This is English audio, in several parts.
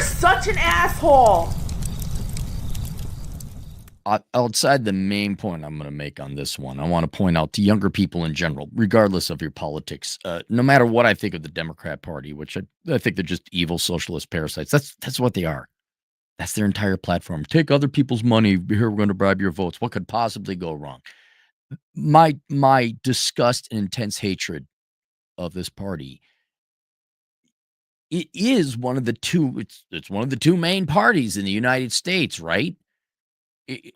such an asshole. Outside the main point I'm going to make on this one, I want to point out to younger people in general, regardless of your politics, no matter what I think of the Democrat Party, which I think they're just evil socialist parasites. That's what they are. That's their entire platform. Take other people's money. Here, we're going to bribe your votes. What could possibly go wrong? My disgust and intense hatred of this party. It is one of the two. It's one of the two main parties in the United States, right?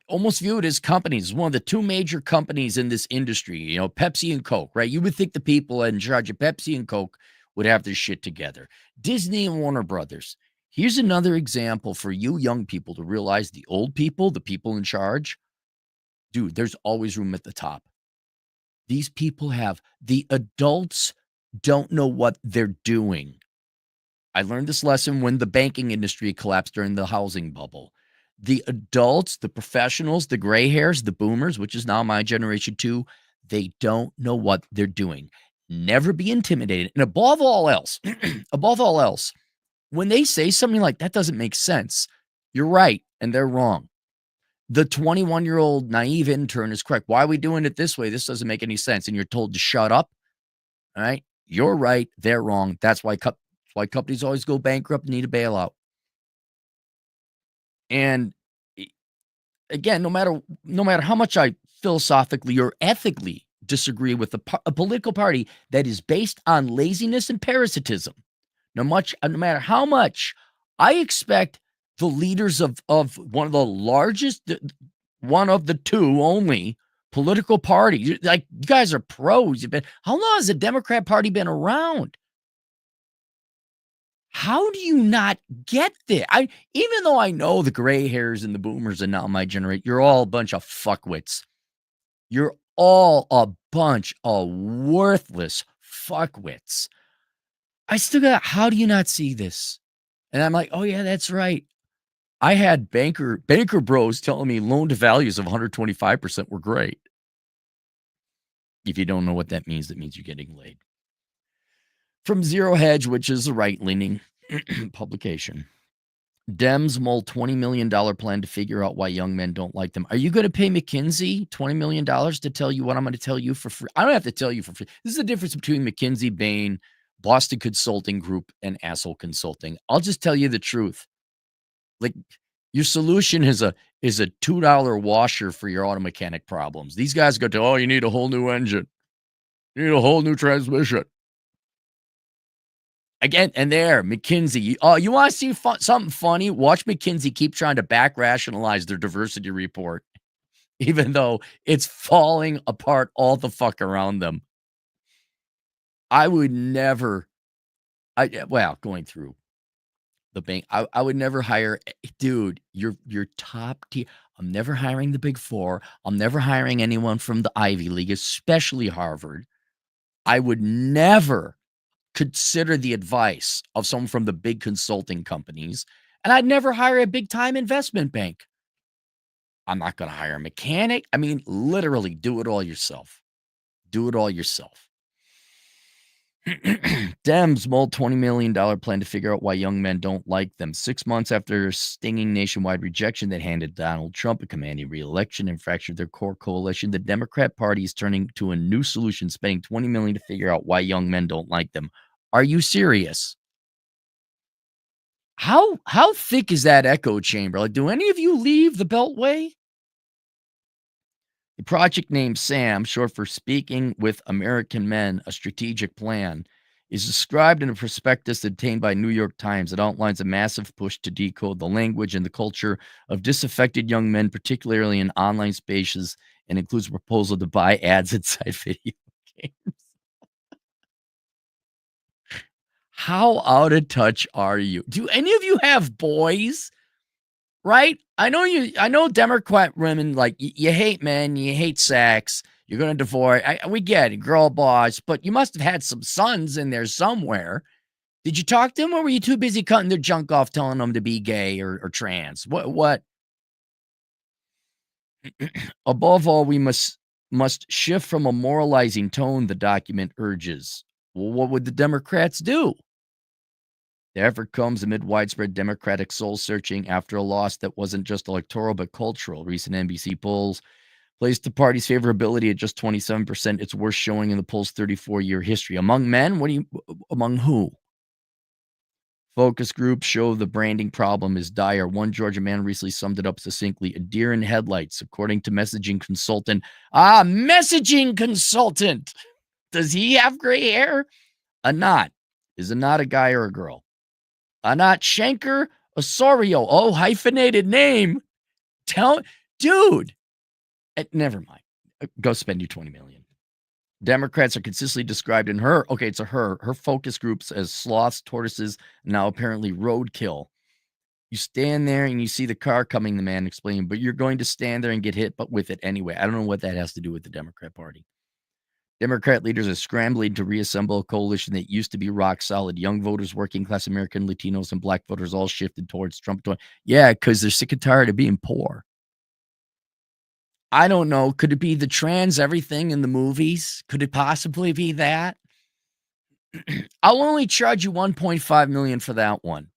Almost view it as companies, one of the two major companies in this industry, Pepsi and Coke, right? You would think the people in charge of Pepsi and Coke would have their shit together. Disney and Warner Brothers. Here's another example for you young people to realize the old people, the people in charge, dude, there's always room at the top. These people the adults don't know what they're doing. I learned this lesson when the banking industry collapsed during the housing bubble. The adults, the professionals, the gray hairs, the boomers, which is now my generation too, they don't know what they're doing. Never be intimidated. And above all else, when they say something like that doesn't make sense, you're right and they're wrong. The 21-year-old naive intern is correct. Why are we doing it this way? This doesn't make any sense. And you're told to shut up. All right. You're right. They're wrong. That's why companies always go bankrupt and need a bailout. And again, no matter how much I philosophically or ethically disagree with a political party that is based on laziness and parasitism, no matter how much I expect the leaders of one of the largest, one of the two only political parties, like you guys are pros. How long has the Democrat Party been around? How do you not get there? Even though I know the gray hairs and the boomers and now my generation, you're all a bunch of fuckwits. You're all a bunch of worthless fuckwits. How do you not see this? And I'm like, oh yeah, that's right. I had banker bros telling me loan to values of 125% were great. If you don't know what that means you're getting laid. From Zero Hedge, which is a right-leaning publication. Dems mull $20 million plan to figure out why young men don't like them. Are you going to pay McKinsey $20 million to tell you what I'm going to tell you for free? I don't have to tell you for free. This is the difference between McKinsey, Bain, Boston Consulting Group, and Asshole Consulting. I'll just tell you the truth. Like, your solution is a $2 washer for your auto mechanic problems. These guys go to, you need a whole new engine. You need a whole new transmission. Again, and there, McKinsey. You want to see something funny? Watch McKinsey keep trying to back rationalize their diversity report, even though it's falling apart all the fuck around them. I would never, going through the bank, I would never hire, dude, you're top tier. I'm never hiring the Big Four. I'm never hiring anyone from the Ivy League, especially Harvard. I would never consider the advice of someone from the big consulting companies, and I'd never hire a big-time investment bank. I'm not going to hire a mechanic. I mean, literally, do it all yourself. Do it all yourself. Dems mulled $20 million plan to figure out why young men don't like them. 6 months after stinging nationwide rejection that handed Donald Trump a commanding re-election and fractured their core coalition, the Democrat Party is turning to a new solution, spending $20 million to figure out why young men don't like them. Are you serious? How thick is that echo chamber? Like, do any of you leave the Beltway? The project named SAM, short for Speaking with American Men, a Strategic Plan, is described in a prospectus obtained by New York Times that outlines a massive push to decode the language and the culture of disaffected young men, particularly in online spaces, and includes a proposal to buy ads inside video games. How out of touch are you? Do any of you have boys? Right? I know Democrat women, like, you hate men, you hate sex, you're going to divorce. We get it, girl boss, but you must have had some sons in there somewhere. Did you talk to them, or were you too busy cutting their junk off, telling them to be gay or trans? What? Above all, we must shift from a moralizing tone, the document urges. Well, what would the Democrats do? The effort comes amid widespread Democratic soul searching after a loss that wasn't just electoral but cultural. Recent NBC polls placed the party's favorability at just 27%. It's worst showing in the poll's 34-year history. Among men, among who? Focus groups show the branding problem is dire. One Georgia man recently summed it up succinctly: a deer in headlights, according to messaging consultant. Messaging consultant. Does he have gray hair? Anat. Is Anat a guy or a girl? Anat Shanker Osorio. Oh, hyphenated name. Dude. Never mind. Go spend your $20 million. Democrats are consistently described in her focus groups as sloths, tortoises, now apparently roadkill. You stand there and you see the car coming, the man explained, but you're going to stand there and get hit but with it anyway. I don't know what that has to do with the Democrat Party. Democrat leaders are scrambling to reassemble a coalition that used to be rock solid. Young voters, working class American, Latinos, and black voters all shifted towards Trump. Yeah, because they're sick and tired of being poor. I don't know. Could it be the trans everything in the movies? Could it possibly be that? I'll only charge you $1.5 million for that one.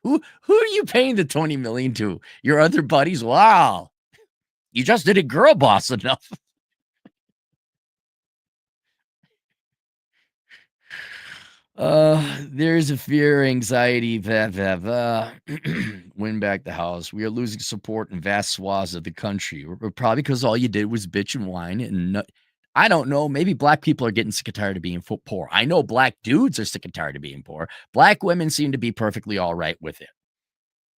Who are you paying the $20 million to? Your other buddies? Wow. You just did it girl boss enough. There's a fear, anxiety, win back the House. We are losing support in vast swaths of the country. Probably because all you did was bitch and whine. And I don't know. Maybe black people are getting sick and tired of being poor. I know black dudes are sick and tired of being poor. Black women seem to be perfectly all right with it.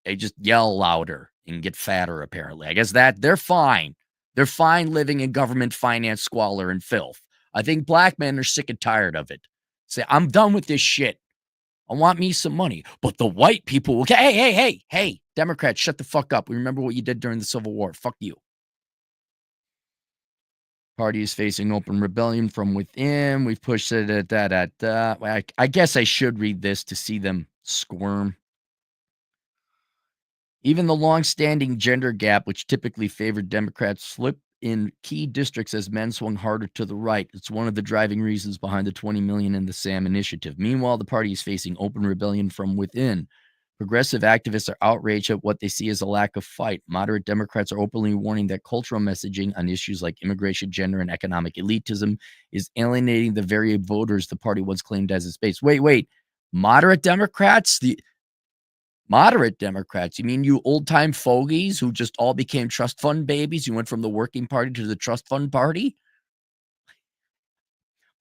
They just yell louder and get fatter, apparently. I guess that they're fine. They're fine living in government finance squalor and filth. I think black men are sick and tired of it. Say, I'm done with this shit. I want me some money. But the white people will, hey, Democrats, shut the fuck up. We remember what you did during the Civil War. Fuck you. Party is facing open rebellion from within. We've pushed it at that. I guess I should read this to see them squirm. Even the long-standing gender gap, which typically favored Democrats, slipped in key districts as men swung harder to the right. It's one of the driving reasons behind the $20 million in the SAM initiative. Meanwhile, the party is facing open rebellion from within. Progressive activists are outraged at what they see as a lack of fight. Moderate Democrats are openly warning that cultural messaging on issues like immigration, gender, and economic elitism is alienating the very voters the party once claimed as its base. Wait. Moderate Democrats? Moderate Democrats? You mean you old-time fogies who just all became trust fund babies? You went from the working party to the trust fund party?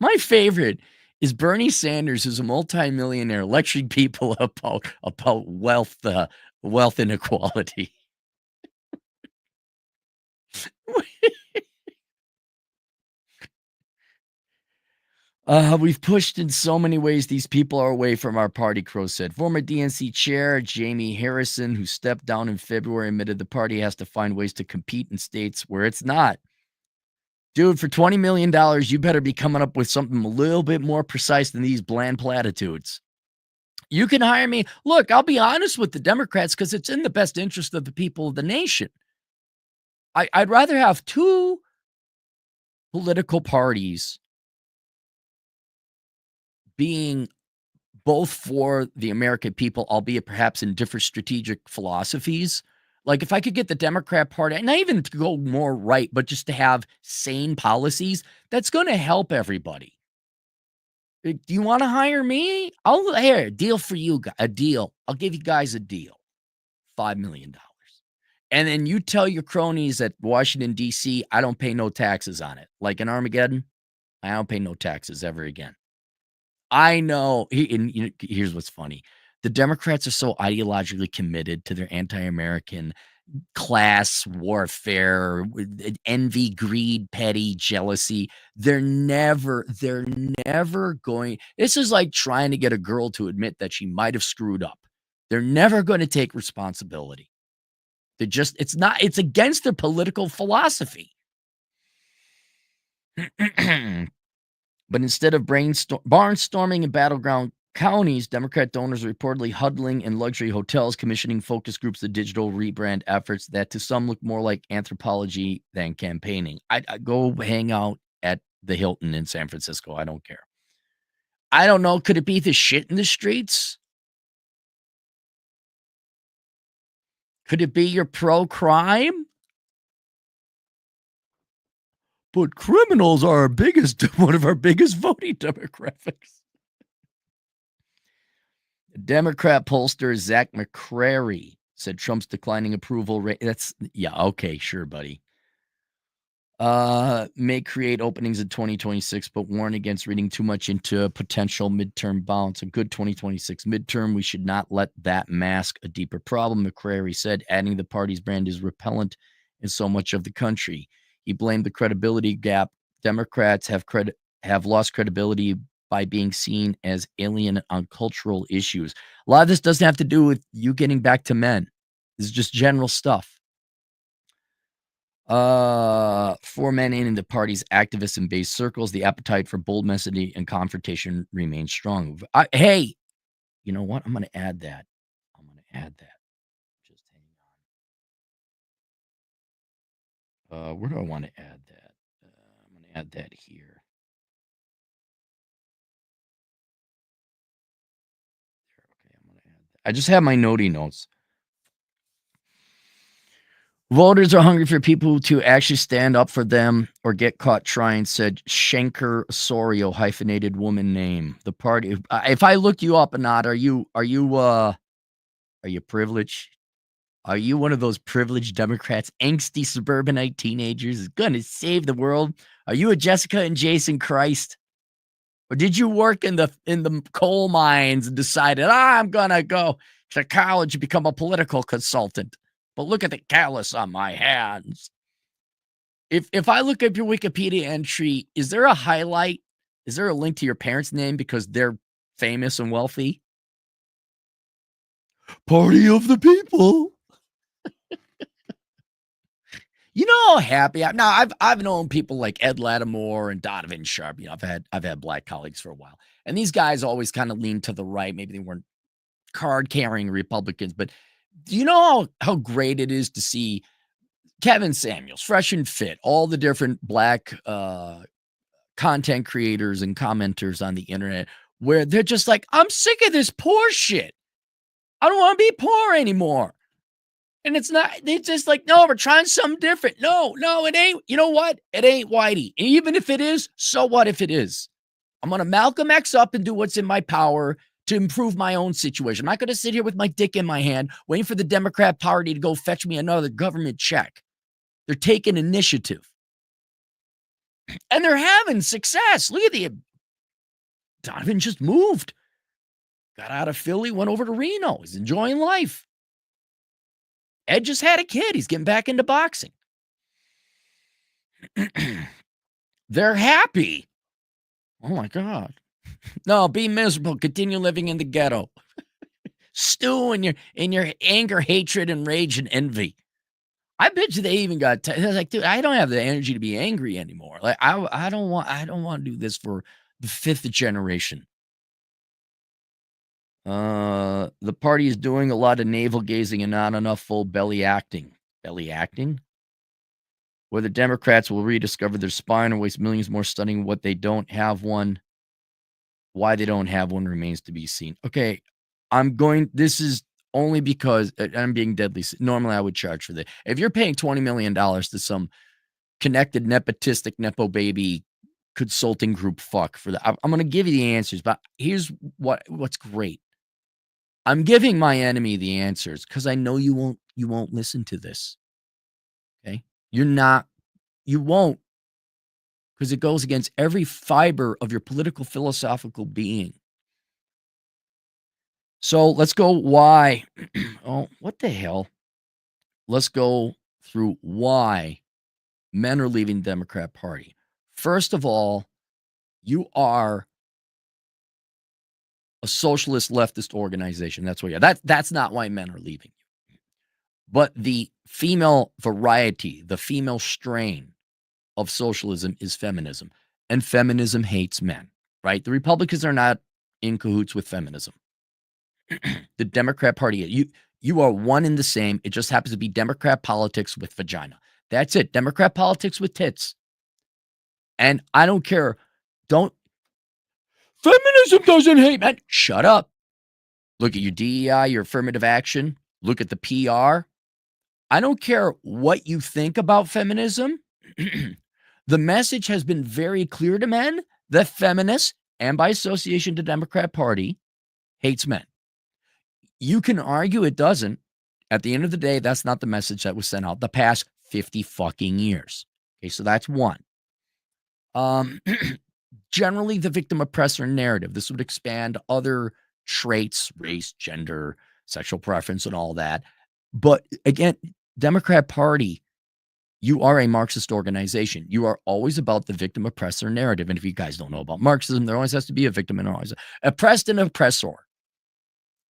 My favorite is Bernie Sanders, who's a multimillionaire, lecturing people about wealth inequality. We've pushed in so many ways. These people are away from our party, Crow said. Former DNC chair Jamie Harrison, who stepped down in February, admitted the party has to find ways to compete in states where it's not. Dude, for $20 million, you better be coming up with something a little bit more precise than these bland platitudes. You can hire me. Look, I'll be honest with the Democrats because it's in the best interest of the people of the nation. I'd rather have two political parties being both for the American people, albeit perhaps in different strategic philosophies. Like if I could get the Democrat Party, not even to go more right, but just to have sane policies, that's going to help everybody. Do you want to hire me? Here, deal for you, a deal. I'll give you guys a deal, $5 million. And then you tell your cronies at Washington, D.C., I don't pay no taxes on it. Like in Armageddon, I don't pay no taxes ever again. I know. Here's what's funny. The Democrats are so ideologically committed to their anti-American class warfare, envy, greed, petty, jealousy. They're never going. This is like trying to get a girl to admit that she might have screwed up. They're never going to take responsibility. It's against their political philosophy. But instead of barnstorming in battleground counties, Democrat donors are reportedly huddling in luxury hotels, commissioning focus groups to digital rebrand efforts that to some look more like anthropology than campaigning. I'd go hang out at the Hilton in San Francisco. I don't care. I don't know. Could it be the shit in the streets? Could it be you're pro-crime? But criminals are our biggest one of our biggest voting demographics. Democrat pollster Zach McCrary said Trump's declining approval rate. That's yeah, okay, sure, buddy. May create openings in 2026, but warn against reading too much into a potential midterm bounce. A good 2026 midterm, we should not let that mask a deeper problem, McCrary said, adding the party's brand is repellent in so much of the country. He blamed the credibility gap. Democrats have lost credibility by being seen as alien on cultural issues. A lot of this doesn't have to do with you getting back to men. This is just general stuff. For men in the party's activist and base circles, the appetite for bold messaging and confrontation remains strong. Hey, you know what? I'm going to add that. Just hang on. Where do I want to add that? I'm going to add that here. Okay, I'm going to add that. I just have my notey notes. Voters are hungry for people to actually stand up for them or get caught trying, said Shanker Osorio, hyphenated woman name. The party. If I look you up or not, are you privileged? Are you one of those privileged Democrats, angsty suburbanite teenagers gonna save the world? Are you a Jessica and Jason Christ? Or did you work in the coal mines and decided, I'm gonna go to college and become a political consultant? But look at the callus on my hands. If I look up your Wikipedia entry, is there a highlight? Is there a link to your parents' name because they're famous and wealthy? Party of the people. You know how happy I'm now. I've known people like Ed Lattimore and Donovan Sharp. You know, I've had black colleagues for a while, and these guys always kind of lean to the right. Maybe they weren't card carrying Republicans, but do you know how great it is to see Kevin Samuels, fresh and fit, all the different black content creators and commenters on the internet, where they're just like, I'm sick of this poor shit. I don't want to be poor anymore. And it's not, they just like, no, we're trying something different. No, it ain't. You know what? It ain't Whitey. And even if it is, so what if it is? I'm going to Malcolm X up and do what's in my power to improve my own situation. I'm not going to sit here with my dick in my hand, waiting for the Democrat Party to go fetch me another government check. They're taking initiative. And they're having success. Look at Donovan just moved. Got out of Philly, went over to Reno. He's enjoying life. Ed just had a kid. He's getting back into boxing. They're happy. Oh my God. No, be miserable. Continue living in the ghetto. Stew in your anger, hatred, and rage and envy. I bet you they even got like, dude, I don't have the energy to be angry anymore. Like I don't want to do this for the fifth generation. The party is doing a lot of navel gazing and not enough full belly acting. Belly acting? Whether Democrats will rediscover their spine or waste millions more studying what they don't have one. Why they don't have one remains to be seen. Okay, this is only because I'm being deadly. Normally, I would charge for that. If you're paying $20 million to some connected nepotistic nepo baby consulting group fuck for that, I'm going to give you the answers. But here's what's great. I'm giving my enemy the answers because I know you won't listen to this. Okay, you won't, because it goes against every fiber of your political philosophical being. So let's go why. Oh, what the hell? Let's go through why men are leaving the Democrat Party. First of all, you are a socialist leftist organization. That's what you are. That's not why men are leaving. But the female variety, the female strain of socialism is feminism. And feminism hates men, right? The Republicans are not in cahoots with feminism. The Democrat Party, you are one and the same. It just happens to be Democrat politics with vagina. That's it. Democrat politics with tits. And I don't care. Feminism doesn't hate men. Shut up. Look at your DEI, your affirmative action. Look at the PR. I don't care what you think about feminism. The message has been very clear to men that feminists, and by association the Democrat Party, hates men. You can argue it doesn't. At the end of the day, that's not the message that was sent out the past 50 fucking years. Okay, so that's one. Um, generally, the victim oppressor narrative. This would expand other traits, race, gender, sexual preference, and all that. But again, Democrat Party, you are a Marxist organization. You are always about the victim oppressor narrative. And if you guys don't know about Marxism, there always has to be a victim and always oppressed and oppressor.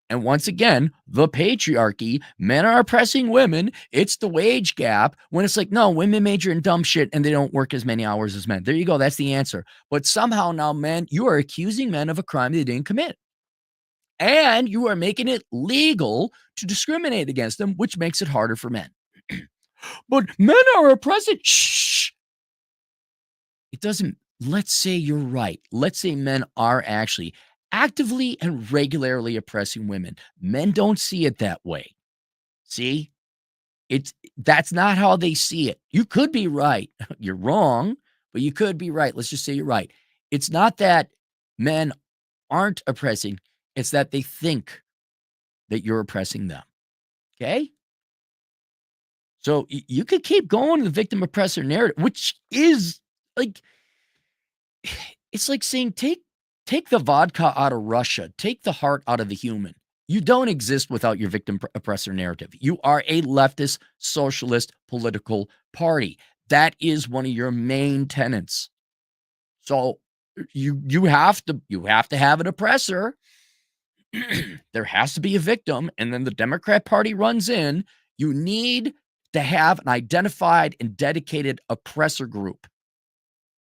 And once again, the patriarchy, men are oppressing women. It's the wage gap when it's like, no, women major in dumb shit and they don't work as many hours as men. There you go. That's the answer. But somehow now, men, you are accusing men of a crime they didn't commit. And you are making it legal to discriminate against them, which makes it harder for men. But men are oppressing. Shh. It doesn't. Let's say you're right. Let's say men are actually actively and regularly oppressing women. Men don't see it that way. See? That's not how they see it. You could be right. You're wrong, but you could be right. Let's just say you're right. It's not that men aren't oppressing, it's that they think that you're oppressing them. Okay? So you could keep going to the victim oppressor narrative, which is like it's like saying take the vodka out of Russia, take the heart out of the human. You don't exist without your victim oppressor narrative. You are a leftist socialist political party. That is one of your main tenets. So you have to have an oppressor. There has to be a victim, and then the Democrat Party runs in. You need to have an identified and dedicated oppressor group.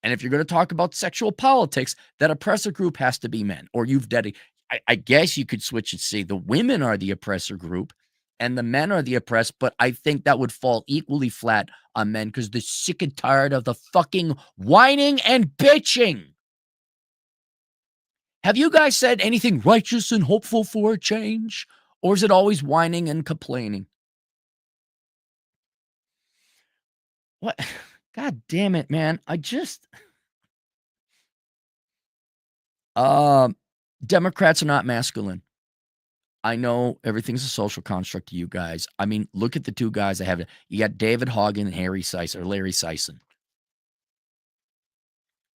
And if you're going to talk about sexual politics, that oppressor group has to be men, or you've dedicated. I guess you could switch and say the women are the oppressor group and the men are the oppressed, but I think that would fall equally flat on men because they're sick and tired of the fucking whining and bitching. Have you guys said anything righteous and hopeful for a change? Or is it always whining and complaining? What? God damn it, man. Um, Democrats are not masculine. I know everything's a social construct to you guys. I mean, look at the two guys I have. You got David Hoggan and Harry Sison or Larry Sison.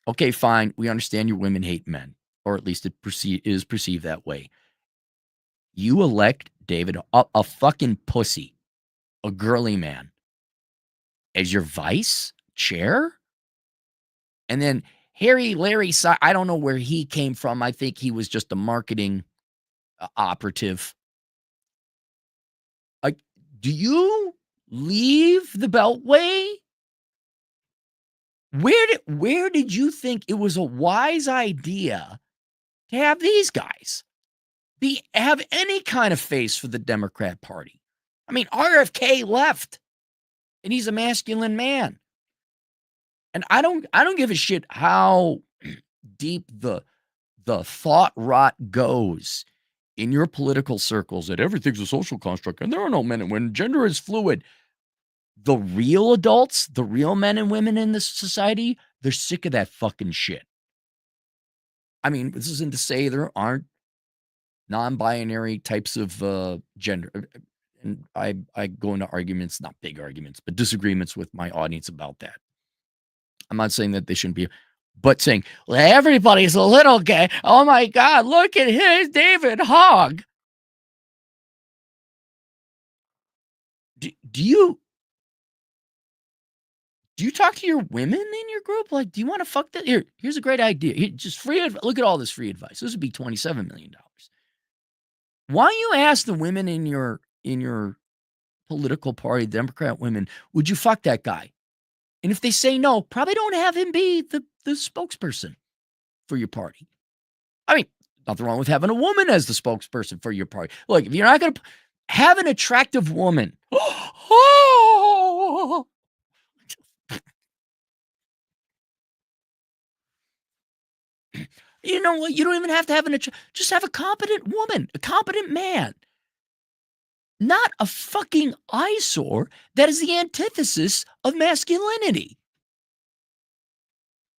Okay, fine. We understand your women hate men, or at least it is perceived that way. You elect David, a fucking pussy, a girly man, as your vice chair? And then Larry, I don't know where he came from. I think he was just a marketing operative. Like, do you leave the Beltway? Where did you think it was a wise idea to have these guys have any kind of face for the Democrat Party? I mean, RFK left, and he's a masculine man. And I don't give a shit how deep the thought rot goes in your political circles that everything's a social construct and there are no men and women. Gender is fluid. The real adults, the real men and women in this society, they're sick of that fucking shit. I mean, this isn't to say there aren't non-binary types of gender. And I go into arguments, not big arguments, but disagreements with my audience about that. I'm not saying that they shouldn't be, but saying, well, everybody's a little gay. Oh my God, look at his David Hogg. Do you talk to your women in your group? Like, do you want to fuck that? Here's a great idea. Just free. Look at all this free advice. This would be $27 million. Why don't you ask the women in your political party, Democrat women, would you fuck that guy? And if they say no, probably don't have him be the spokesperson for your party. I mean, nothing wrong with having a woman as the spokesperson for your party. Look, if you're not going to have an attractive woman, you know what? You don't even have to have just have a competent woman, a competent man. not a fucking eyesore that is the antithesis of masculinity.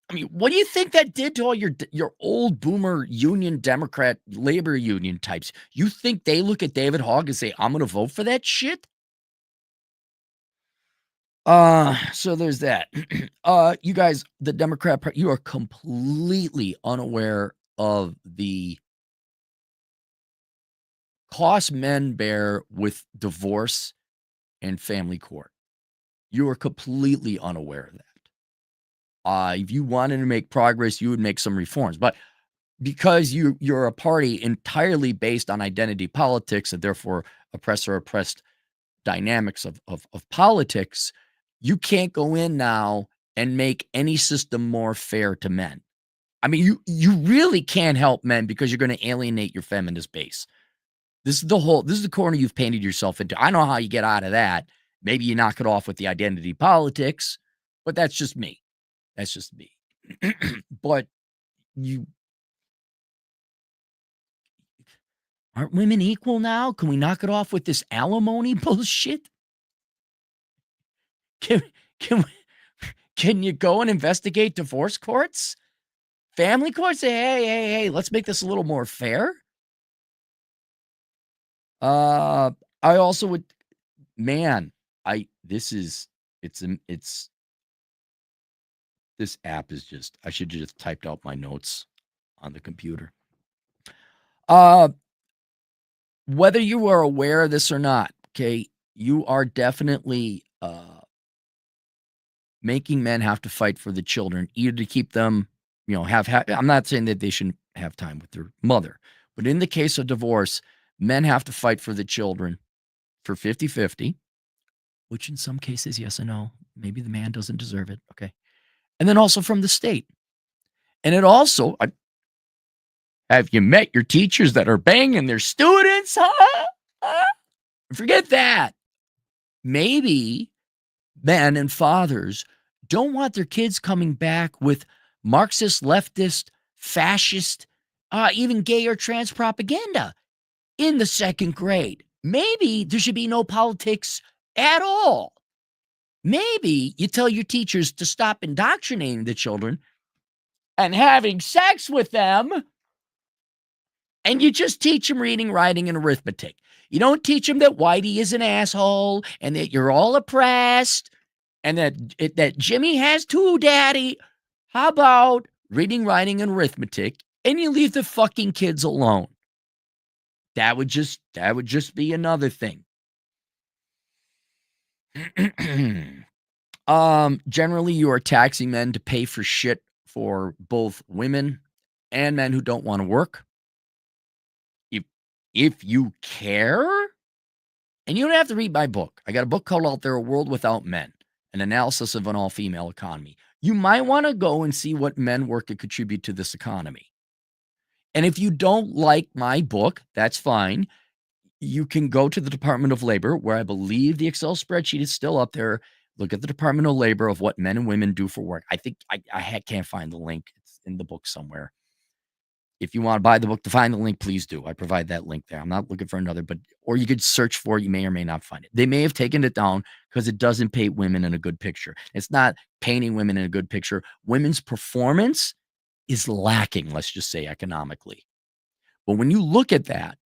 I mean, what do you think that did to all your old boomer union Democrat labor union types? You think they look at David Hogg and say, "I'm gonna vote for that shit"? So there's that. You guys, the Democrat Party, you are completely unaware of the cost men bear with divorce and family court. You are completely unaware of that. If you wanted to make progress, you would make some reforms. But because you're a party entirely based on identity politics and therefore oppressor oppressed dynamics of politics, you can't go in now and make any system more fair to men. I mean, you really can't help men because you're going to alienate your feminist base. This is the corner you've painted yourself into. I know how you get out of that. Maybe you knock it off with the identity politics, but that's just me. That's just me. But you aren't women equal now? Can we knock it off with this alimony bullshit? Can can we, can you go and investigate divorce courts? Family courts? Say, hey, let's make this a little more fair. I also would, man, I this is it's this app is just, I should just typed out my notes on the computer. Uh, whether you are aware of this or not, okay, you are definitely making men have to fight for the children, either to keep them, I'm not saying that they shouldn't have time with their mother, but in the case of divorce, men have to fight for the children for 50-50, which in some cases, yes and no. Maybe the man doesn't deserve it. Okay. And then also from the state. And it also, have you met your teachers that are banging their students? Huh? Huh? Forget that. Maybe men and fathers don't want their kids coming back with Marxist, leftist, fascist, even gay or trans propaganda in the second grade. Maybe there should be no politics at all. Maybe you tell your teachers to stop indoctrinating the children and having sex with them, and you just teach them reading, writing, and arithmetic. You don't teach them that Whitey is an asshole and that you're all oppressed and that Jimmy has two daddy. How about reading, writing, and arithmetic, and you leave the fucking kids alone? That would just be another thing. Generally, you are taxing men to pay for shit for both women and men who don't want to work. If you care, and you don't have to read my book. I got a book called Out There, A World Without Men, an analysis of an all-female economy. You might want to go and see what men work to contribute to this economy. And if you don't like my book, that's fine. You can go to the Department of Labor, where I believe the Excel spreadsheet is still up there. Look at the Department of Labor of what men and women do for work. I think I can't find the link. It's in the book somewhere. If you want to buy the book to find the link, please do. I provide that link there. I'm not looking for another, or you could search for it. You may or may not find it. They may have taken it down because it doesn't paint women in a good picture. It's not painting women in a good picture. Women's performance is lacking, let's just say economically. But when you look at that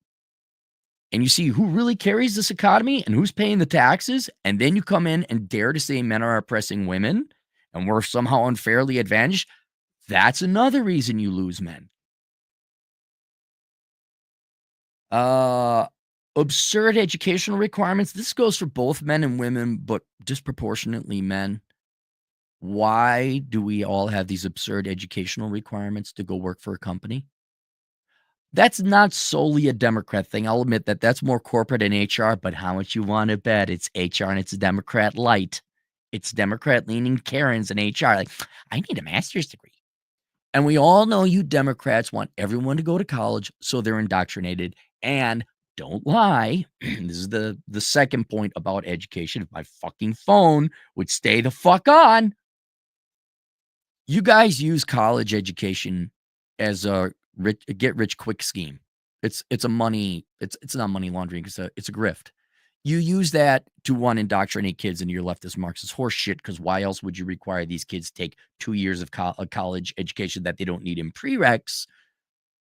and you see who really carries this economy and who's paying the taxes, and then you come in and dare to say men are oppressing women and we're somehow unfairly advantaged, that's another reason you lose men. Uh, absurd educational requirements. This goes for both men and women, but disproportionately men. Why do we all have these absurd educational requirements to go work for a company? That's not solely a Democrat thing. I'll admit that that's more corporate and HR, but how much you want to bet it's HR and it's Democrat light. It's Democrat leaning Karens and HR. Like, I need a master's degree. And we all know you Democrats want everyone to go to college so they're indoctrinated. And don't lie. This is the second point about education. If my fucking phone would stay the fuck on, you guys use college education as a get rich quick scheme. It's not money laundering. It's a grift. You use that to, one, indoctrinate kids into your leftist Marxist horse shit, because why else would you require these kids to take 2 years of a college education that they don't need in prereqs,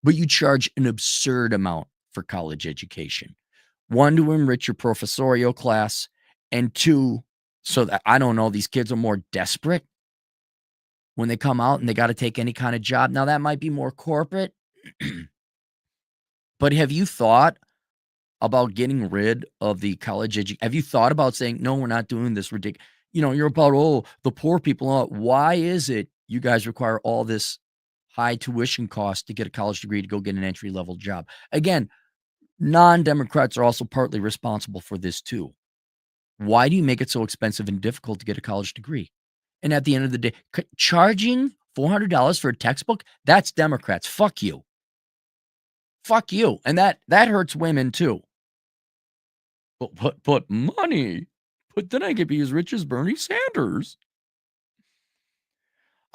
but you charge an absurd amount for college education. 1, to enrich your professorial class, and 2, so that, I don't know, these kids are more desperate when they come out and they gotta take any kind of job. Now, that might be more corporate, but have you thought about getting rid of the college have you thought about saying, "No, we're not doing this ridiculous." You're about, "Oh, the poor people." Why is it you guys require all this high tuition cost to get a college degree to go get an entry-level job? Again, non-Democrats are also partly responsible for this too. Why do you make it so expensive and difficult to get a college degree? And at the end of the day, charging $400 for a textbook, that's Democrats. Fuck you. Fuck you. And that hurts women too. But money. But then I could be as rich as Bernie Sanders.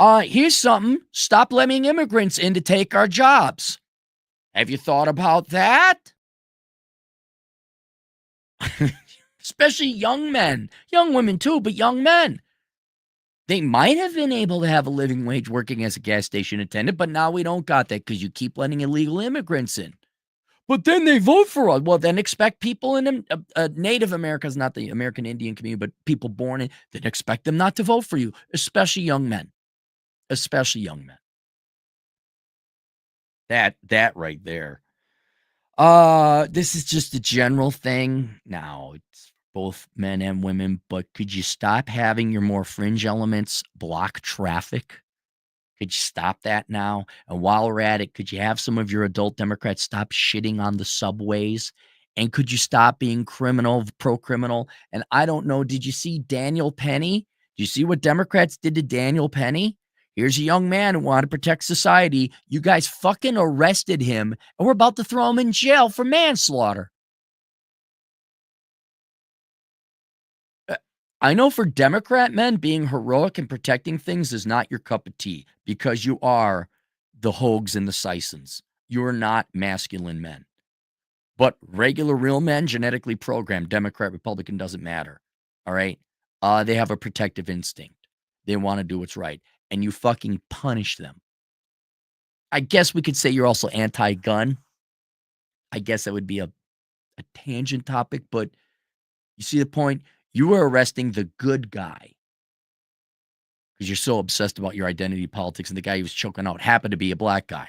Here's something. Stop letting immigrants in to take our jobs. Have you thought about that? Especially young men. Young women too, but young men. They might have been able to have a living wage working as a gas station attendant, but now we don't got that because you keep letting illegal immigrants in. But then they vote for us. Well, then expect people in Native Americans, not the American Indian community, but people born in, then expect them not to vote for you, especially young men. Especially young men. That right there. This is just a general thing. Now, it's both men and women, but could you stop having your more fringe elements block traffic? Could you stop that now? And while we're at it, could you have some of your adult Democrats stop shitting on the subways? And could you stop being pro-criminal? And I don't know, did you see Daniel Penny? Did you see what Democrats did to Daniel Penny? Here's a young man who wanted to protect society. You guys fucking arrested him, and we're about to throw him in jail for manslaughter. I know for Democrat men, being heroic and protecting things is not your cup of tea because you are the Hogues and the Sisons. You're not masculine men. But regular real men, genetically programmed, Democrat, Republican, doesn't matter. All right? They have a protective instinct. They want to do what's right. And you fucking punish them. I guess we could say you're also anti-gun. I guess that would be a tangent topic, but you see the point? You are arresting the good guy because you're so obsessed about your identity politics, and the guy who was choking out happened to be a black guy.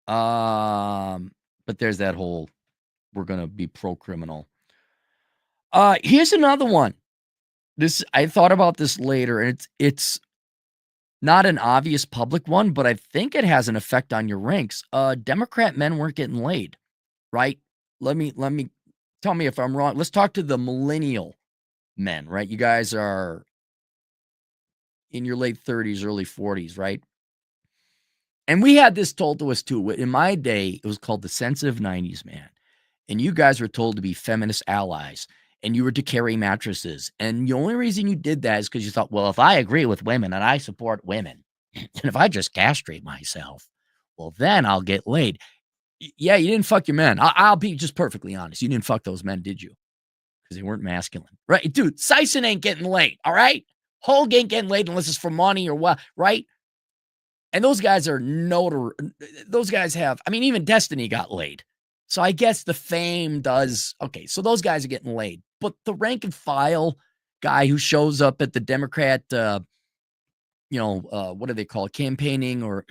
But there's that whole, we're gonna be pro-criminal. Here's another one. I thought about this later, and it's not an obvious public one, but I think it has an effect on your ranks. Democrat men weren't getting laid, right? Let me tell me if I'm wrong. Let's talk to the millennial men, right? You guys are in your late 30s, early 40s, right? And we had this told to us too. In my day, it was called the sensitive 90s, man. And you guys were told to be feminist allies, and you were to carry mattresses. And the only reason you did that is because you thought, well, if I agree with women and I support women, and if I just castrate myself, well, then I'll get laid. Yeah, you didn't fuck your men. I'll be just perfectly honest. You didn't fuck those men, did you? Because they weren't masculine. Right? Dude, Sison ain't getting laid, all right? Hogue ain't getting laid unless it's for money or what, right? And those guys are those guys have, I mean, even Destiny got laid. So I guess the fame does. Okay, so those guys are getting laid. But the rank and file guy who shows up at the Democrat, what do they call it? Campaigning or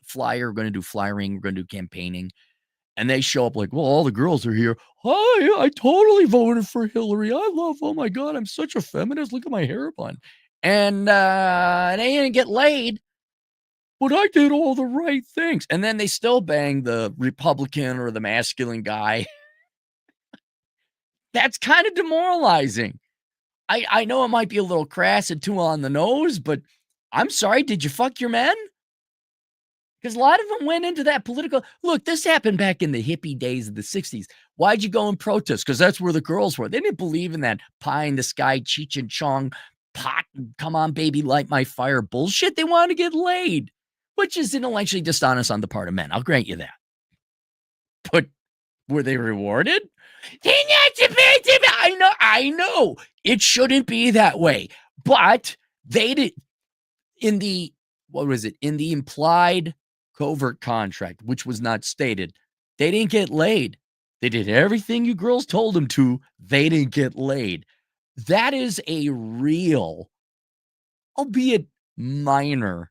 flyer. We're going to do flyering. We're going to do campaigning. And they show up like, well, all the girls are here. Hi, I totally voted for Hillary. Oh my God, I'm such a feminist. Look at my hair bun. And they didn't get laid. But I did all the right things. And then they still bang the Republican or the masculine guy. That's kind of demoralizing. I know it might be a little crass and too on the nose, but I'm sorry. Did you fuck your men? Because a lot of them went into that political. Look, this happened back in the hippie days of the 60s. Why'd you go and protest? Because that's where the girls were. They didn't believe in that pie in the sky, Cheech and Chong, pot, come on, baby, light my fire bullshit. They wanted to get laid, which is intellectually dishonest on the part of men. I'll grant you that. But were they rewarded? I know. It shouldn't be that way. But they did in the what was it? In the implied covert contract, which was not stated, they didn't get laid. They did everything you girls told them to. They didn't get laid. That is a real, albeit minor,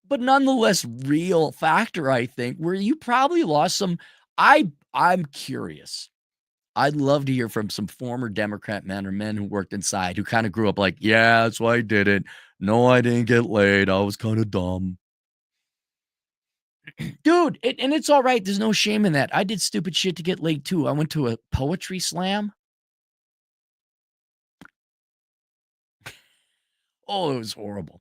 but nonetheless real factor, I think, where you probably lost some. I'm curious. I'd love to hear from some former Democrat men or men who worked inside who kind of grew up like, yeah, that's why I did it. No, I didn't get laid. I was kind of dumb. Dude, and it's all right. There's no shame in that. I did stupid shit to get laid too. I went to a poetry slam. Oh, it was horrible.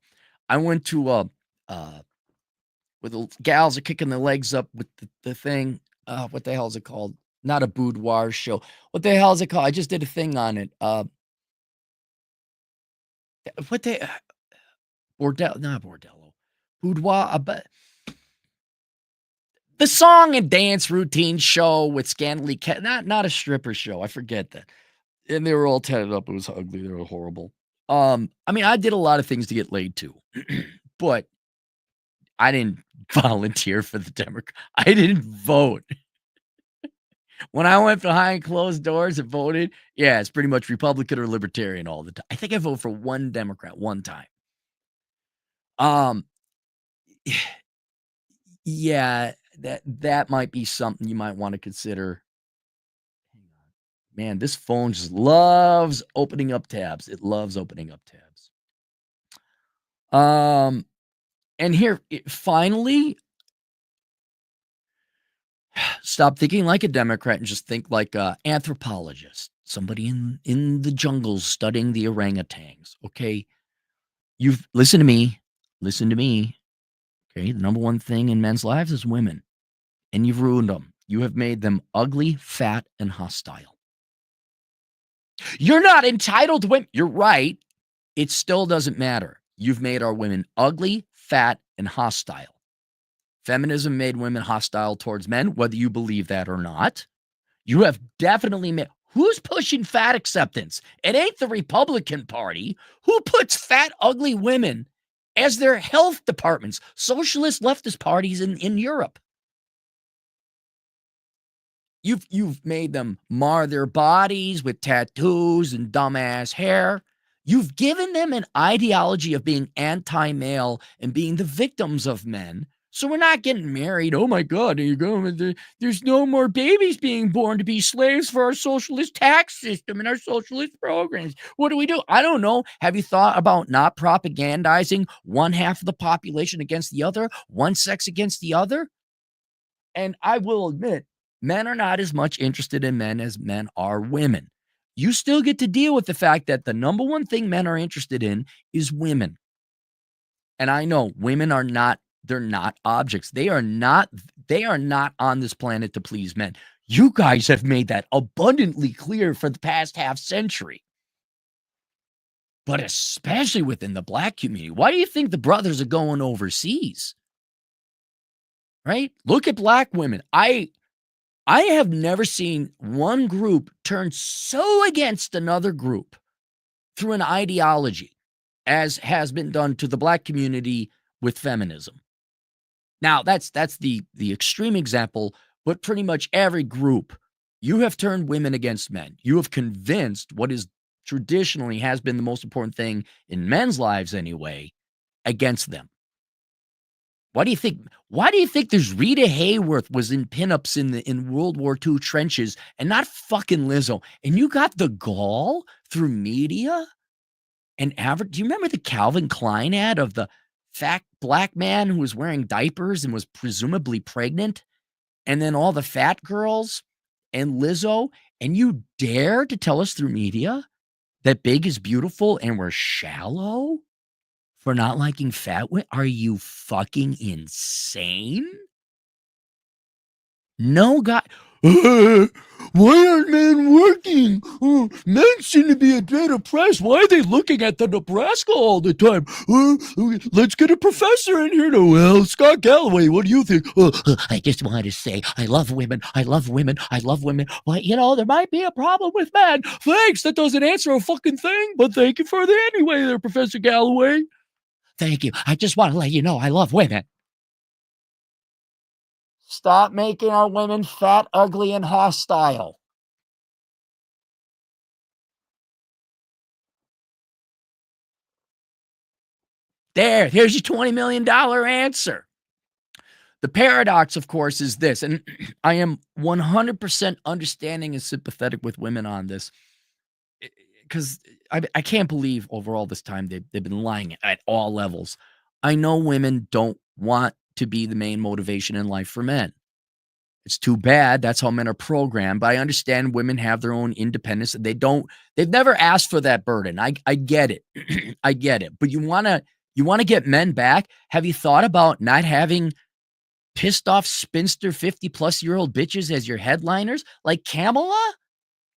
I went to uh where the gals are kicking their legs up with the thing. What the hell is it called? Not a boudoir show. What the hell is it called? I just did a thing on it. What they bordel, not bordello, boudoir. But the song and dance routine show with scantily not a stripper show. I forget that. And they were all tatted up. It was ugly. They were horrible. I mean, I did a lot of things to get laid too, but I didn't volunteer for the Democrat. I didn't vote. When I went behind closed doors and voted, yeah, it's pretty much Republican or Libertarian all the time. I think I voted for one Democrat one time. Um, yeah, that might be something you might want to consider. Man, this phone just loves opening up tabs. It loves opening up tabs. And here, finally, stop thinking like a Democrat and just think like a anthropologist, somebody in the jungles studying the orangutans. Okay, you've listen to me, listen to me. Okay, the number one thing in men's lives is women, and you've ruined them. You have made them ugly, fat, and hostile. You're not entitled to women. You're right. It still doesn't matter. You've made our women ugly, fat, and hostile. Feminism made women hostile towards men, whether you believe that or not. You have definitely made. Who's pushing fat acceptance? It ain't the Republican Party. Who puts fat, ugly women as their health departments? Socialist leftist parties in Europe. You've made them mar their bodies with tattoos and dumbass hair. You've given them an ideology of being anti-male and being the victims of men. So we're not getting married. Oh my God, there you go. There's no more babies being born to be slaves for our socialist tax system and our socialist programs. What do we do? I don't know. Have you thought about not propagandizing one half of the population against the other, one sex against the other? And I will admit, men are not as much interested in men as men are women. You still get to deal with the fact that the number one thing men are interested in is women. And I know women are not, they're not objects. They are not on this planet to please men. You guys have made that abundantly clear for the past half century. But especially within the black community. Why do you think the brothers are going overseas? Right? Look at black women. I have never seen one group turn so against another group through an ideology as has been done to the black community with feminism. Now, that's the extreme example, but pretty much every group, you have turned women against men. You have convinced what is traditionally has been the most important thing in men's lives anyway, against them. Why do you think? Why do you think there's Rita Hayworth was in pinups in World War II trenches and not fucking Lizzo? And you got the gall through media and average. Do you remember the Calvin Klein ad of the fat black man who was wearing diapers and was presumably pregnant, and then all the fat girls and Lizzo? And you dare to tell us through media that big is beautiful and we're shallow? For not liking fat women? Are you fucking insane? No guy. Uh, why aren't men working? Men seem to be a bit oppressed. Why are they looking at the Nebraska all the time? Let's get a professor in here. To, well, Scott Galloway, what do you think? I just wanted to say, I love women. I love women. I love women. But, there might be a problem with men. Thanks. That doesn't answer a fucking thing. But thank you for the anyway there, Professor Galloway. Thank you. I just want to let you know I love women. Stop making our women fat, ugly, and hostile. Here's your $20 million answer. The paradox, of course, is this, and I am 100% understanding and sympathetic with women on this, because I can't believe over all this time they've been lying at all levels. I know women don't want to be the main motivation in life for men. It's too bad. That's how men are programmed. But I understand women have their own independence. They've never asked for that burden. I get it. I get it. But you wanna get men back? Have you thought about not having pissed off spinster 50-plus-year-old bitches as your headliners? Like Kamala,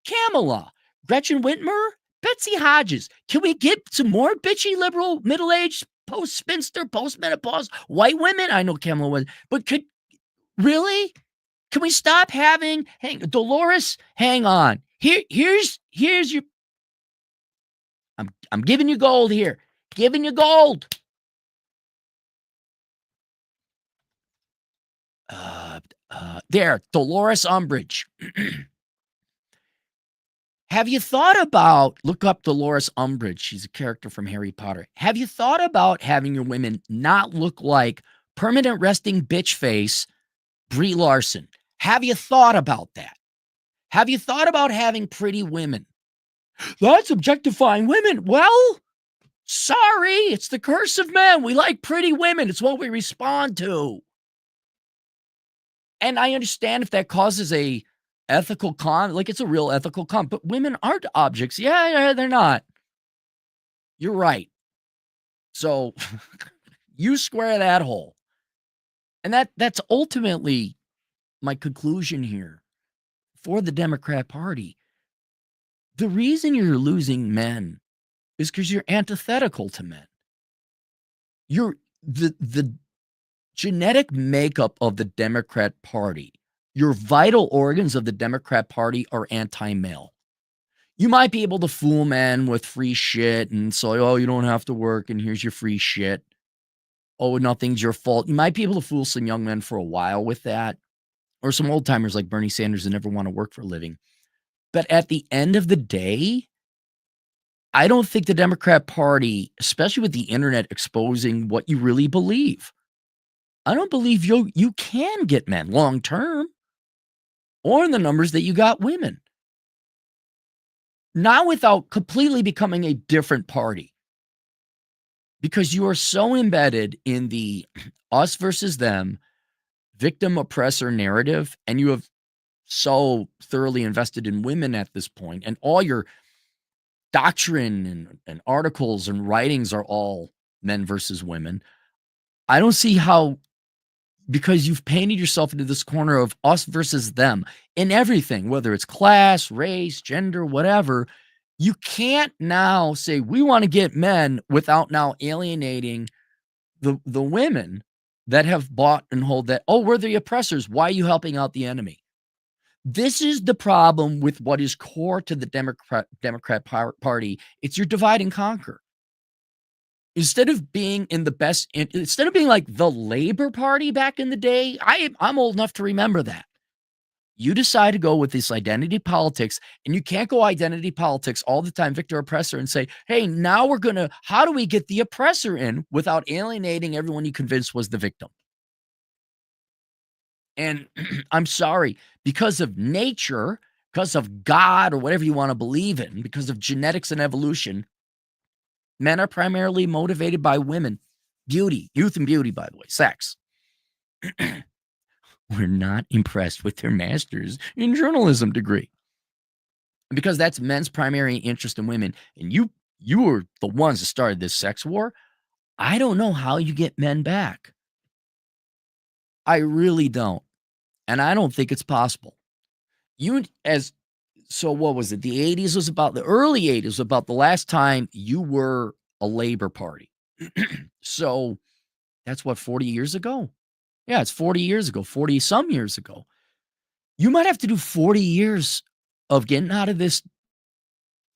Gretchen Whitmer, Betsy Hodges. Can we get some more bitchy liberal middle-aged post-spinster, post-menopause white women? I know Kamala was, but really? Can we stop having Dolores? Hang on. Here's your. I'm giving you gold here. Giving you gold. There, Dolores Umbridge. Have you thought about, look up Dolores Umbridge? She's a character from Harry Potter. Have you thought about having your women not look like permanent resting bitch face Brie Larson? Have you thought about that? Have you thought about having pretty women? That's objectifying women. Well, sorry, it's the curse of men. We like pretty women. It's what we respond to. And I understand if that causes a ethical like it's a real ethical but women aren't objects. Yeah, they're not. You're right. So you square that hole. And that's ultimately my conclusion here for the Democrat Party. The reason you're losing men is because you're antithetical to men. You're the genetic makeup of the Democrat Party, your vital organs of the Democrat Party are anti-male. You might be able to fool men with free shit and say, oh, you don't have to work and here's your free shit. Oh, nothing's your fault. You might be able to fool some young men for a while with that, or some old timers like Bernie Sanders that never want to work for a living. But at the end of the day, I don't think the Democrat Party, especially with the internet exposing what you really believe, I don't believe you can get men long term or in the numbers that you got women. Not without completely becoming a different party. Because you are so embedded in the us versus them, victim oppressor narrative, and you have so thoroughly invested in women at this point, and all your doctrine and articles and writings are all men versus women. I don't see how, because you've painted yourself into this corner of us versus them in everything, whether it's class, race, gender, whatever. You can't now say we want to get men without now alienating the women that have bought and hold that, oh, we're the oppressors. Why are you helping out the enemy? This is the problem with what is core to the Democrat Party. It's your divide and conquer. Instead of being instead of being like the Labor Party back in the day, I'm old enough to remember that. You decide to go with this identity politics, and you can't go identity politics all the time, victor oppressor, and say, hey, now how do we get the oppressor in without alienating everyone you convinced was the victim? And I'm sorry, because of nature, because of God or whatever you want to believe in, because of genetics and evolution, men are primarily motivated by women. Beauty, youth and beauty, by the way, sex. We're not impressed with their master's in journalism degree. Because that's men's primary interest in women. And you were the ones that started this sex war. I don't know how you get men back. I really don't. And I don't think it's possible. You as so what was it? The 80s was about the early 80s was about the last time you were a Labor Party. So that's what, 40 years ago? Yeah, it's 40 years ago, 40 some years ago. You might have to do 40 years of getting out of this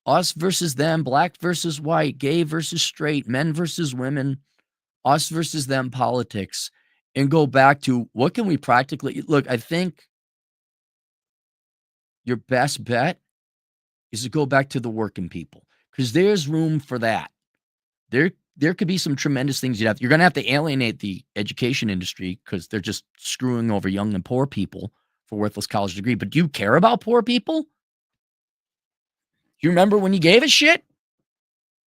us versus them, black versus white, gay versus straight, men versus women, us versus them politics, and go back to what can we practically look. I think your best bet is to go back to the working people because there's room for that. There could be some tremendous things you're going to have to alienate the education industry because they're just screwing over young and poor people for worthless college degree. But do you care about poor people? You remember when you gave a shit?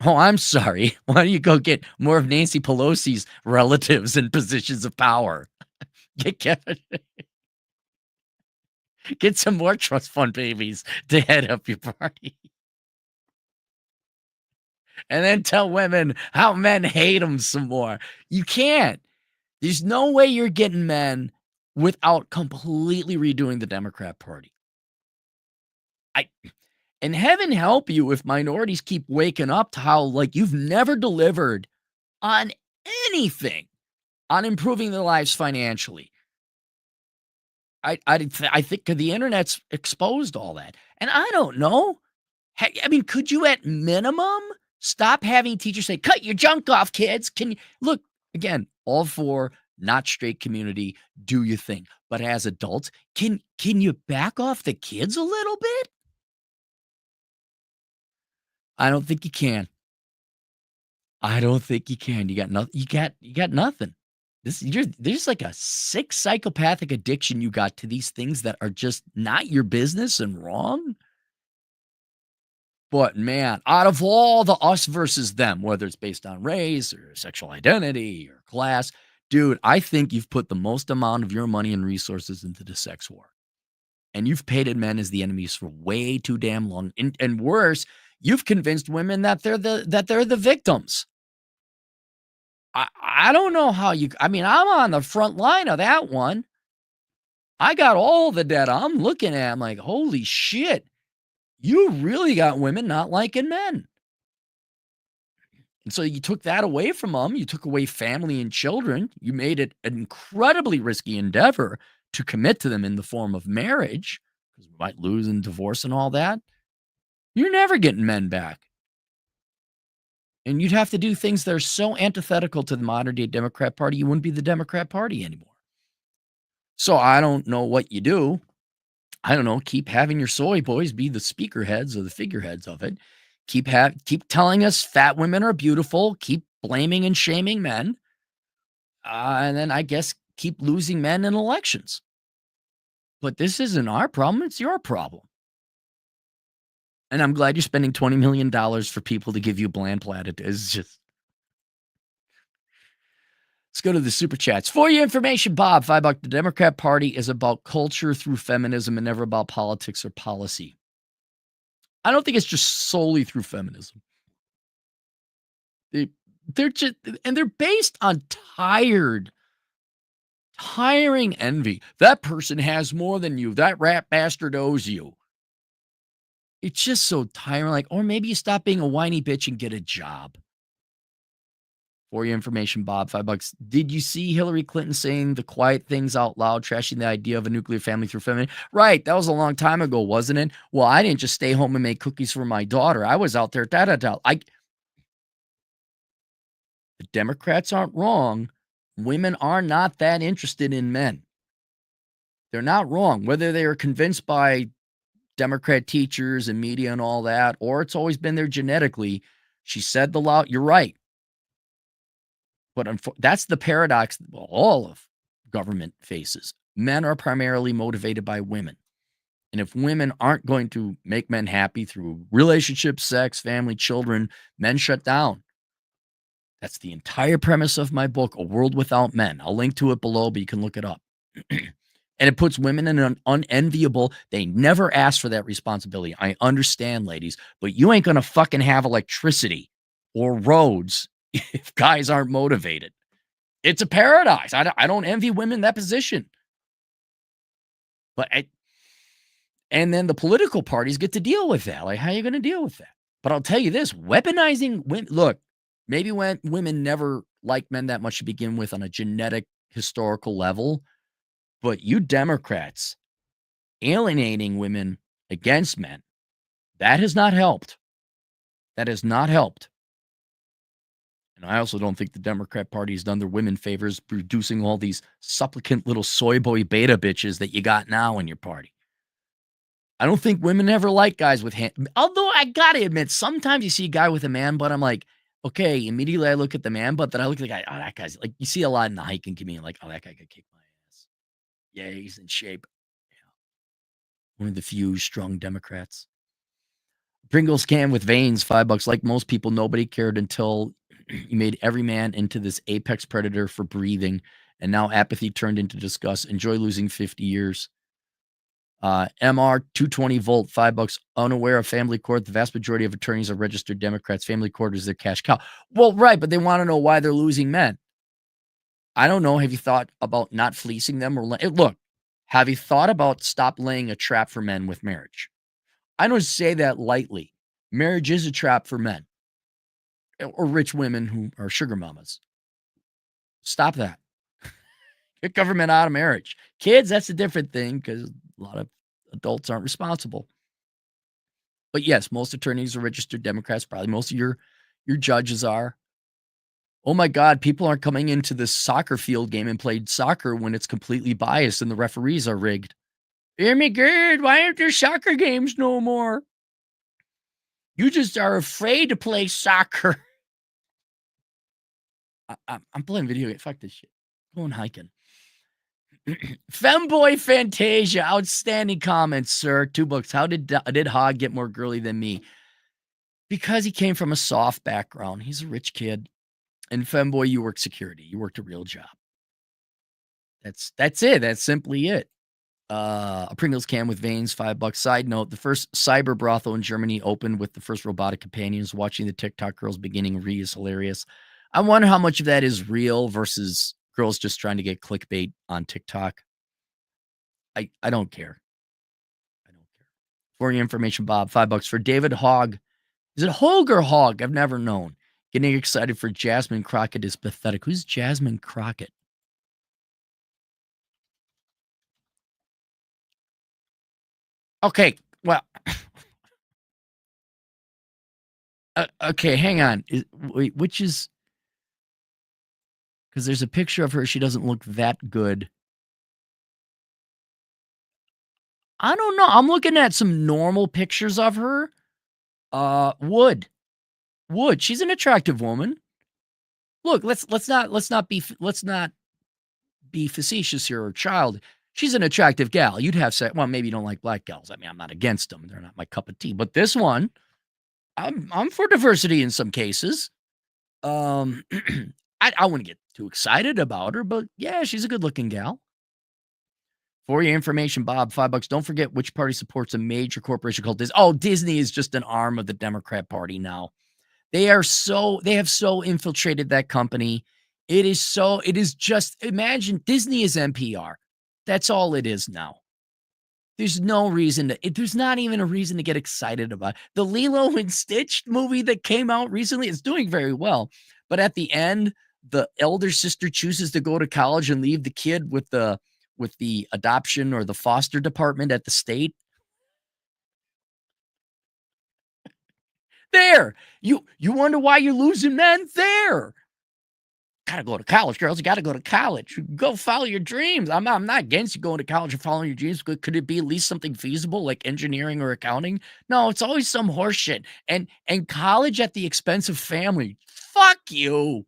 Oh, I'm sorry. Why don't you go get more of Nancy Pelosi's relatives in positions of power? Get, get some more trust fund babies to head up your party. And then tell women how men hate them some more. You can't. There's no way you're getting men without completely redoing the Democrat Party. And heaven help you if minorities keep waking up to how like you've never delivered on anything on improving their lives financially. I think the internet's exposed all that. And I don't know. I mean, could you at minimum stop having teachers say, cut your junk off, kids? Can you look again, all for not straight community, do your thing. But as adults, can you back off the kids a little bit? I don't think you can. I don't think you can. You got nothing. You got nothing. There's like a sick psychopathic addiction you got to these things that are just not your business and wrong. But man, out of all the us versus them, whether it's based on race or sexual identity or class, dude, I think you've put the most amount of your money and resources into the sex war. And you've painted men as the enemies for way too damn long. And worse, you've convinced women that they're the victims. I don't know how you I mean, I'm on the front line of that one. I got all the data I'm looking at. I'm like, holy shit. You really got women not liking men. And so you took that away from them. You took away family and children. You made it an incredibly risky endeavor to commit to them in the form of marriage because we might lose in divorce and all that. You're never getting men back. And you'd have to do things that are so antithetical to the modern day Democrat Party, you wouldn't be the Democrat Party anymore. So I don't know what you do. I don't know. Keep having your soy boys be the speaker heads or the figureheads of it. Keep telling us fat women are beautiful. Keep blaming and shaming men. And then I guess keep losing men in elections. But this isn't our problem. It's your problem. And I'm glad you're spending $20 million for people to give you bland platitudes. Just let's go to the super chats. For your information, Bob, $5. The Democrat Party is about culture through feminism and never about politics or policy. I don't think it's just solely through feminism. They're just, and they're based on tiring envy. That person has more than you. That rat bastard owes you. It's just so tiring. Like, or maybe you stop being a whiny bitch and get a job. For your information, Bob, $5. Did you see Hillary Clinton saying the quiet things out loud, trashing the idea of a nuclear family through feminism? Right. That was a long time ago, wasn't it? Well, I didn't just stay home and make cookies for my daughter. I was out there. The Democrats aren't wrong. Women are not that interested in men. They're not wrong. Whether they are convinced by Democrat teachers and media and all that, or it's always been there genetically. She said the law. You're right. But that's the paradox all of government faces. Men are primarily motivated by women. And if women aren't going to make men happy through relationships, sex, family, children, men shut down. That's the entire premise of my book, A World Without Men. I'll link to it below, but you can look it up. And it puts women in an unenviable, they never asked for that responsibility. I understand, ladies, but you ain't going to fucking have electricity or roads if guys aren't motivated. It's a paradox. I don't envy women in that position. But And then the political parties get to deal with that. Like, how are you going to deal with that? But I'll tell you this, weaponizing women, look, maybe when women never liked men that much to begin with on a genetic historical level, but you Democrats alienating women against men, that has not helped. That has not helped. And I also don't think the Democrat Party has done their women favors producing all these supplicant little soy boy beta bitches that you got now in your party. I don't think women ever like guys with hand. Although I gotta admit, sometimes you see a guy with a man butt, I'm like, okay, immediately I look at the man butt, then I look at the guy, oh, that guy's like, you see a lot in the hiking community, like, oh, that guy could kick my ass. Yeah, he's in shape. Yeah. One of the few strong Democrats. Pringles can with veins, $5. Like most people, nobody cared until you made every man into this apex predator for breathing. And now apathy turned into disgust. Enjoy losing 50 years. MR 220 volt, $5. Unaware of family court. The vast majority of attorneys are registered Democrats. Family court is their cash cow. Well, right, but they want to know why they're losing men. I don't know. Have you thought about not fleecing them or look? Have you thought about stop laying a trap for men with marriage? I don't say that lightly. Marriage is a trap for men or rich women who are sugar mamas. Stop that. Get government out of marriage. Kids, that's a different thing because a lot of adults aren't responsible. But yes, most attorneys are registered Democrats. Probably most of your judges are. Oh my God, people aren't coming into this soccer field game and played soccer when it's completely biased and the referees are rigged. Hear me good. Why aren't there soccer games no more? You just are afraid to play soccer. I'm playing video game. Fuck this shit. Going hiking. Femboy Fantasia, outstanding comments, sir. $2. How did Hog get more girly than me? Because he came from a soft background. He's a rich kid. And Femboy, you work security. You worked a real job. That's it. That's simply it. A Pringles can with veins, $5. Side note, the first cyber brothel in Germany opened with the first robotic companions. Watching the TikTok girls beginning re is hilarious. I wonder how much of that is real versus girls just trying to get clickbait on TikTok. I don't care. I don't care. For your information, Bob, $5 for David Hogg. Is it Hogg or Hogg? I've never known. Getting excited for Jasmine Crockett is pathetic. Who's Jasmine Crockett? Okay, well, okay, hang on. Wait, which is because there's a picture of her. She doesn't look that good. I don't know. I'm looking at some normal pictures of her. Wood. She's an attractive woman. Look, let's not be facetious here or child. She's an attractive gal. You'd have said, well, maybe you don't like black gals. I mean, I'm not against them. They're not my cup of tea. But this one, I'm for diversity in some cases. I wouldn't get too excited about her, but yeah, she's a good-looking gal. For your information, Bob, $5. Don't forget which party supports a major corporation called Disney. Oh, Disney is just an arm of the Democrat Party now. They have so infiltrated that company. It is just imagine Disney is NPR. That's all it is now. There's no reason there's not even a reason to get excited about it. The Lilo and Stitch movie that came out recently is doing very well. But at the end, the elder sister chooses to go to college and leave the kid with the adoption or the foster department at the state. There. You wonder why you're losing men? There. Gotta go to college, girls. You gotta go to college. Go follow your dreams. I'm not against you going to college and following your dreams. Could it be at least something feasible like engineering or accounting? No, it's always some horse shit. And college at the expense of family. Fuck you.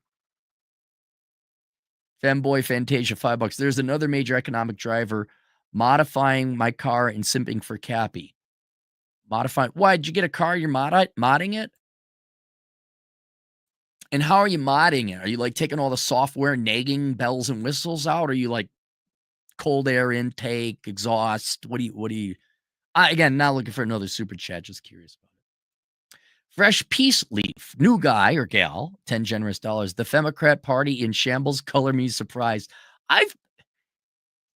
Femboy Fantasia, $5. There's another major economic driver modifying my car and simping for Cappy. Modifying. Why did you get a car? You're modding it? And how are you modding it? Are you like taking all the software, nagging bells and whistles out? Or are you like cold air intake, exhaust? What do you again, not looking for another super chat, just curious about it. Fresh Peace Leaf, new guy or gal, 10 generous dollars. The Femocrat Party in shambles, color me surprised. I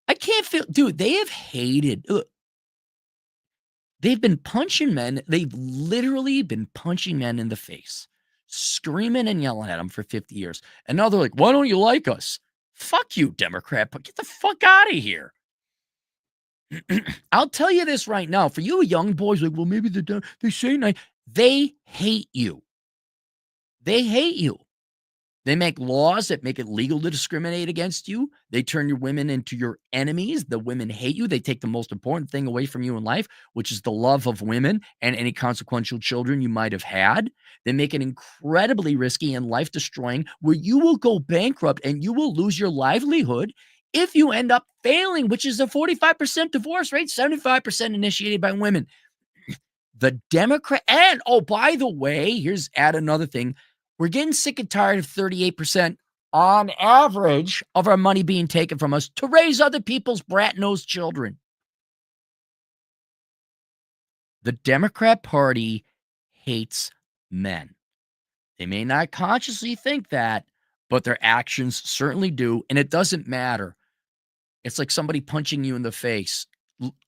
can't feel, dude, they have hated. They've been punching men. They've literally been punching men in the face, screaming and yelling at them for 50 years. And now they're like, why don't you like us? Fuck you, Democrat, but get the fuck out of here. I'll tell you this right now. For you young boys, like, well, maybe they say nice. They hate you. They hate you. They make laws that make it legal to discriminate against you. They turn your women into your enemies. The women hate you. They take the most important thing away from you in life, which is the love of women and any consequential children you might have had. They make it incredibly risky and life destroying, where you will go bankrupt and you will lose your livelihood if you end up failing, which is a 45% divorce rate, 75% initiated by women. The Democrat, and oh, by the way, here's add another thing. We're getting sick and tired of 38% on average of our money being taken from us to raise other people's brat-nosed children. The Democrat Party hates men. They may not consciously think that, but their actions certainly do, and it doesn't matter. It's like somebody punching you in the face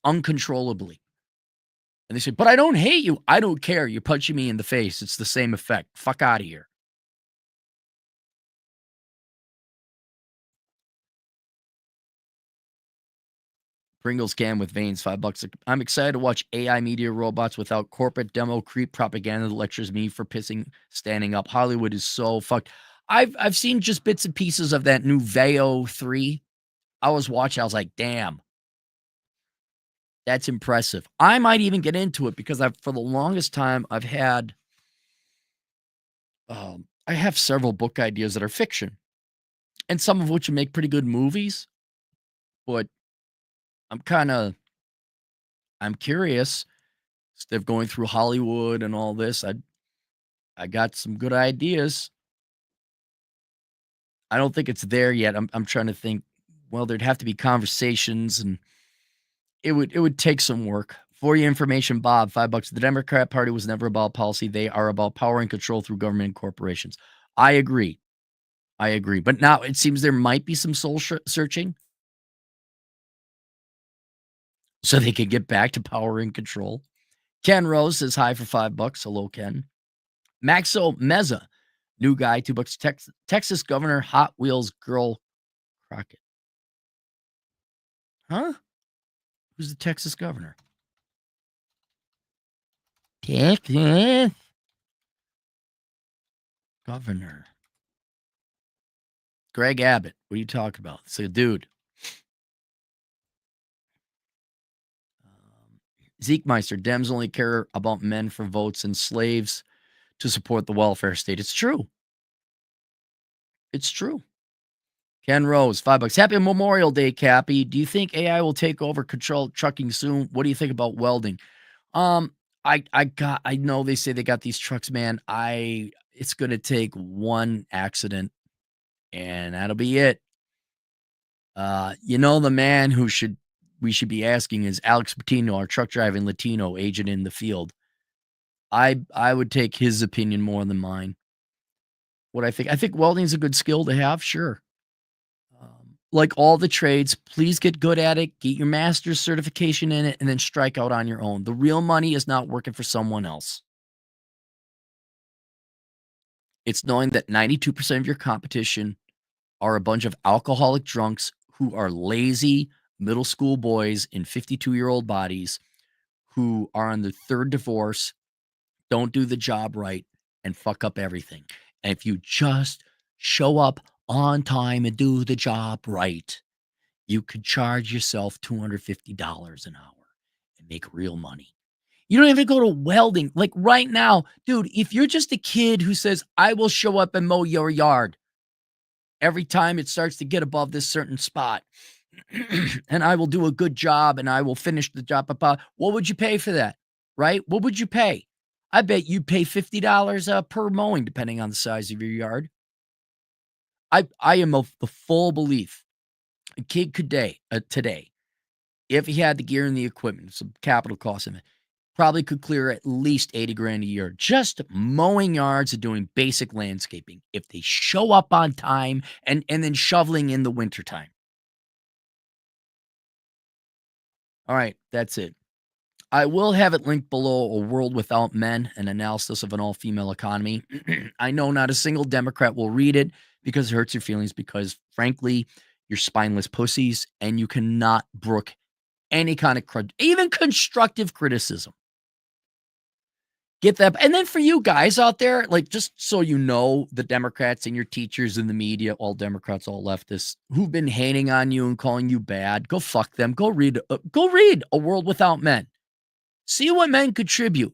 uncontrollably. And they say, but I don't hate you. I don't care. You're punching me in the face. It's the same effect. Fuck out of here. Pringles can with veins, $5. I'm excited to watch AI media robots without corporate demo creep propaganda that lectures me for standing up. Hollywood is so fucked. I've seen just bits and pieces of that new Veo 3. I was watching, I was like, damn, that's impressive. I might even get into it because for the longest time I've had I have several book ideas that are fiction, and some of which would make pretty good movies, but I'm curious. Instead of going through Hollywood and all this, I got some good ideas. I don't think it's there yet. I'm trying to think. Well, there'd have to be conversations, and it would take some work. For your information, Bob, $5. The Democrat Party was never about policy. They are about power and control through government and corporations. I agree. I agree. But now it seems there might be some soul searching so they could get back to power and control. Ken Rose says hi for $5. Hello, Ken. Maxo Meza, new guy, $2. Texas Governor Hot Wheels Girl Crockett. Huh? Who's the Texas governor? Texas governor. Greg Abbott. What are you talking about? It's a dude. Zeke Meister. Dems only care about men for votes and slaves to support the welfare state. It's true. It's true. Ken Rose, $5. Happy Memorial Day, Cappy. Do you think AI will take over control trucking soon? What do you think about welding? I know they say they got these trucks, man. It's gonna take one accident and that'll be it. The man we should be asking is Alex Patino, our truck driving Latino agent in the field. I would take his opinion more than mine. What I think welding is a good skill to have, sure. Like all the trades, please get good at it, get your master's certification in it, and then strike out on your own. The real money is not working for someone else. It's knowing that 92% of your competition are a bunch of alcoholic drunks who are lazy middle school boys in 52-year-old bodies who are on their third divorce, don't do the job right, and fuck up everything. And if you just show up on time and do the job right, you could charge yourself $250 an hour and make real money. You don't have to go to welding. Like right now, dude, if you're just a kid who says, I will show up and mow your yard every time it starts to get above this certain spot, and I will do a good job and I will finish the job about, what would you pay for that? Right? What would you pay? I bet you'd pay $50 per mowing, depending on the size of your yard. I am of the full belief a kid today, if he had the gear and the equipment, some capital costs in it, probably could clear at least 80 grand a year just mowing yards and doing basic landscaping if they show up on time and then shoveling in the wintertime. All right, that's it. I will have it linked below. A World Without Men, an analysis of an all-female economy. I know not a single Democrat will read it because it hurts your feelings because, frankly, you're spineless pussies and you cannot brook any kind of even constructive criticism. Get that. And then for you guys out there, like, just so you know, the Democrats and your teachers in the media, all Democrats, all leftists, who've been hating on you and calling you bad, go fuck them. Go read A World Without Men. See what men contribute.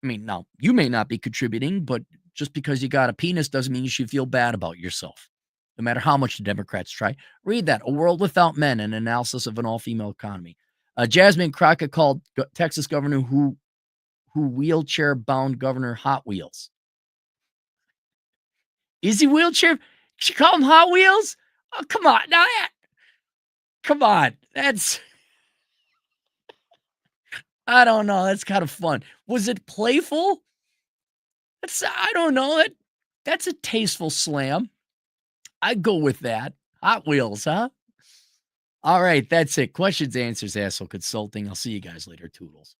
I mean, now, you may not be contributing, but just because you got a penis doesn't mean you should feel bad about yourself. No matter how much the Democrats try. Read that. A World Without Men, an analysis of an all-female economy. Jasmine Crockett called Texas governor who wheelchair-bound Governor Hot Wheels. Is he wheelchair? She call him Hot Wheels? Oh, come on. Now come on. I don't know. That's kind of fun. Was it playful? I don't know. That's a tasteful slam. I'd go with that. Hot Wheels, huh? All right, that's it. Questions, answers, Asshole Consulting. I'll see you guys later. Toodles.